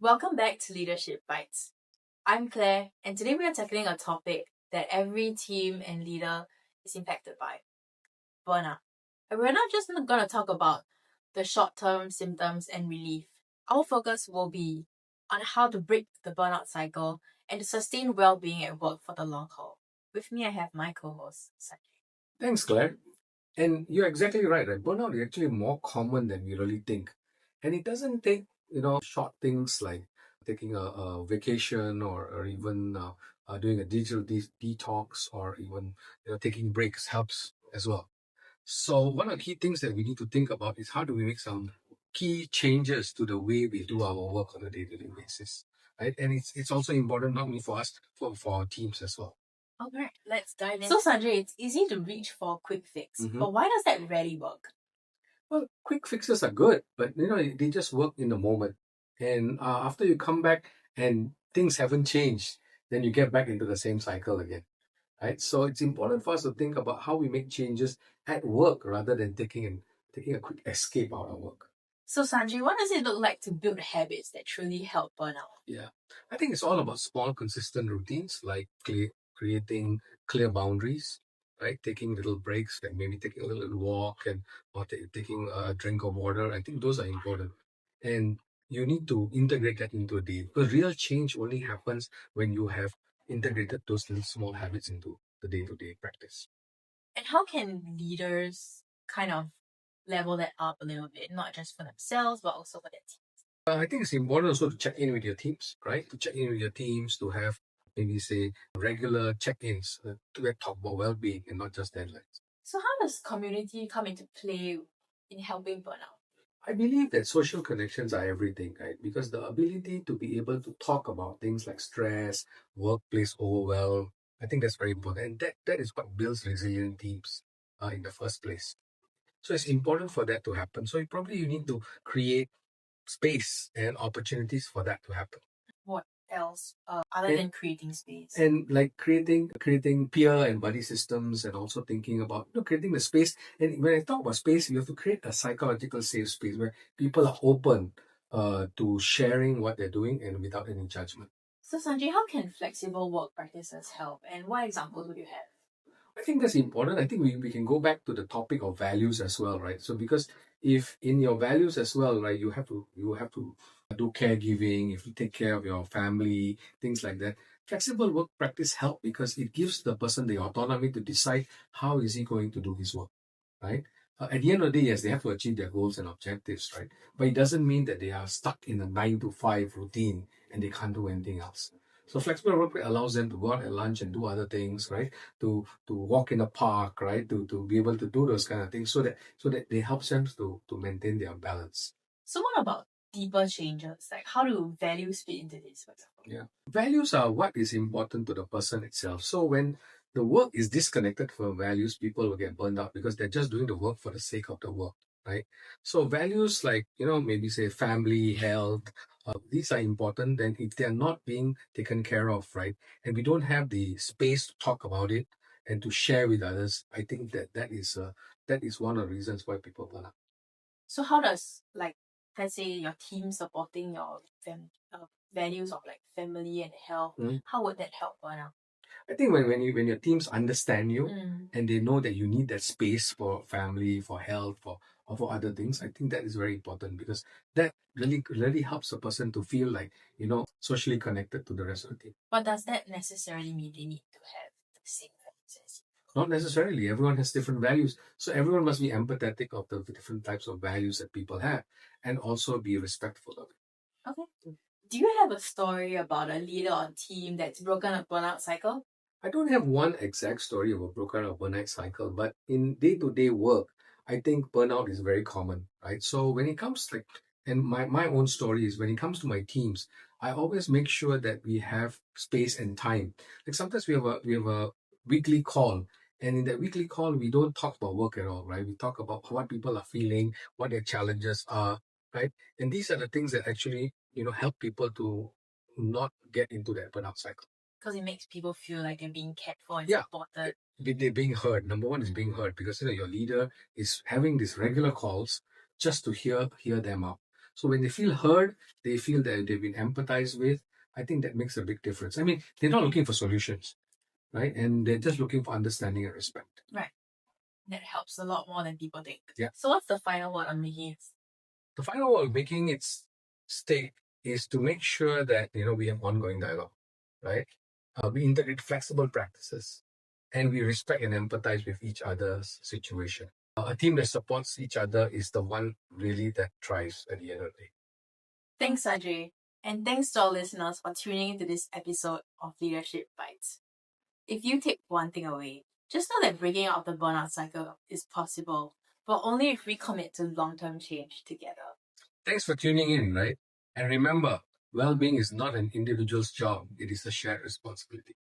Welcome back to Leadership Bites. I'm Claire, and today we are tackling a topic that every team and leader is impacted by: burnout. And we're not just going to talk about the short-term symptoms and relief. Our focus will be on how to break the burnout cycle and to sustain well-being at work for the long haul. With me, I have my co-host, Sanjay. Thanks, Claire. And you're exactly right. Burnout is actually more common than we really think. And it doesn't take, short things like taking a vacation or even doing a digital detox or even taking breaks helps as well. So one of the key things that we need to think about is how do we make some key changes to the way we do our work on a day-to-day basis, right? And it's also important not only for us, for our teams as well. Alright, let's dive in. So Sanjay, it's easy to reach for a quick fix, but why does that rarely work? Well, quick fixes are good, but they just work in the moment. And after you come back and things haven't changed, then you get back into the same cycle again, right? So it's important for us to think about how we make changes at work rather than taking a quick escape out of work. So Sanjay, what does it look like to build habits that truly help burnout? Yeah, I think it's all about small, consistent routines like creating clear boundaries, right? Taking little breaks, like maybe taking a little walk and or taking a drink of water. I think those are important, and you need to integrate that into a day because real change only happens when you have integrated those little small habits into the day-to-day practice. And how can leaders kind of level that up a little bit, not just for themselves, but also for their team? I think it's important also to check in with your teams, right? To check in with your teams, to have maybe say regular check-ins to talk about well-being and not just deadlines. So how does community come into play in helping burnout? I believe that social connections are everything, right? Because the ability to be able to talk about things like stress, workplace overwhelm, I think that's very important. And that is what builds resilient teams in the first place. So it's important for that to happen. So you need to create space and opportunities for that to happen. What else other And than creating space? and like creating peer and buddy systems and also thinking about creating the space. And when I talk about space, you have to create a psychological safe space where people are open to sharing what they're doing and without any judgment. So Sanjay, how can flexible work practices help, and what examples would you have? I think that's important. I think we can go back to the topic of values as well, right? So because if in your values as well, right, you have to do caregiving, if you take care of your family, things like that. Flexible work practice help because it gives the person the autonomy to decide how is he going to do his work, right? At the end of the day, yes, they have to achieve their goals and objectives, right? But it doesn't mean that they are stuck in a 9 to 5 routine and they can't do anything else. So flexible work allows them to go out at lunch and do other things, right? To walk in the park, right? To be able to do those kind of things so that they help them to maintain their balance. So what about deeper changes? Like how do values fit into this, for example? Yeah. Values are what is important to the person itself. So when the work is disconnected from values, people will get burned out because they're just doing the work for the sake of the work, right? So values like, maybe say family, health, these are important. Then if they're not being taken care of, right, and we don't have the space to talk about it and to share with others, I think that is one of the reasons why people burn out. So how does, like, let's say your team supporting your values of like family and health, how would that help burnout? I think when your teams understand you and they know that you need that space for family, for health, for other things, I think that is very important because that really helps a person to feel like socially connected to the rest of the team. But does that necessarily mean they need to have the same values as you? Not necessarily. Everyone has different values, so everyone must be empathetic of the different types of values that people have, and also be respectful of it. Okay. Do you have a story about a leader or team that's broken a burnout cycle? I don't have one exact story of a broken or burnout cycle, but in day-to-day work, I think burnout is very common, right? So when it comes and my own story is when it comes to my teams, I always make sure that we have space and time. Like sometimes we have a weekly call, and in that weekly call, we don't talk about work at all, right? We talk about what people are feeling, what their challenges are, right? And these are the things that actually, help people to not get into that burnout cycle. Because it makes people feel like they're being cared for and Yeah, supported. they're being heard. Number one is being heard because your leader is having these regular calls just to hear them out. So when they feel heard, they feel that they've been empathized with, I think that makes a big difference. I mean, they're not looking for solutions, right? And they're just looking for understanding and respect. Right. That helps a lot more than people think. Yeah. So what's the final word on making it? The final word of making it stick is to make sure that, we have ongoing dialogue, right? We integrate flexible practices and we respect and empathize with each other's situation. A team that supports each other is the one really that thrives at the end of the day. Thanks, Sanjay. And thanks to our listeners for tuning into this episode of Leadership Bites. If you take one thing away, just know that breaking out of the burnout cycle is possible, but only if we commit to long-term change together. Thanks for tuning in, right? And remember, well-being is not an individual's job, it is a shared responsibility.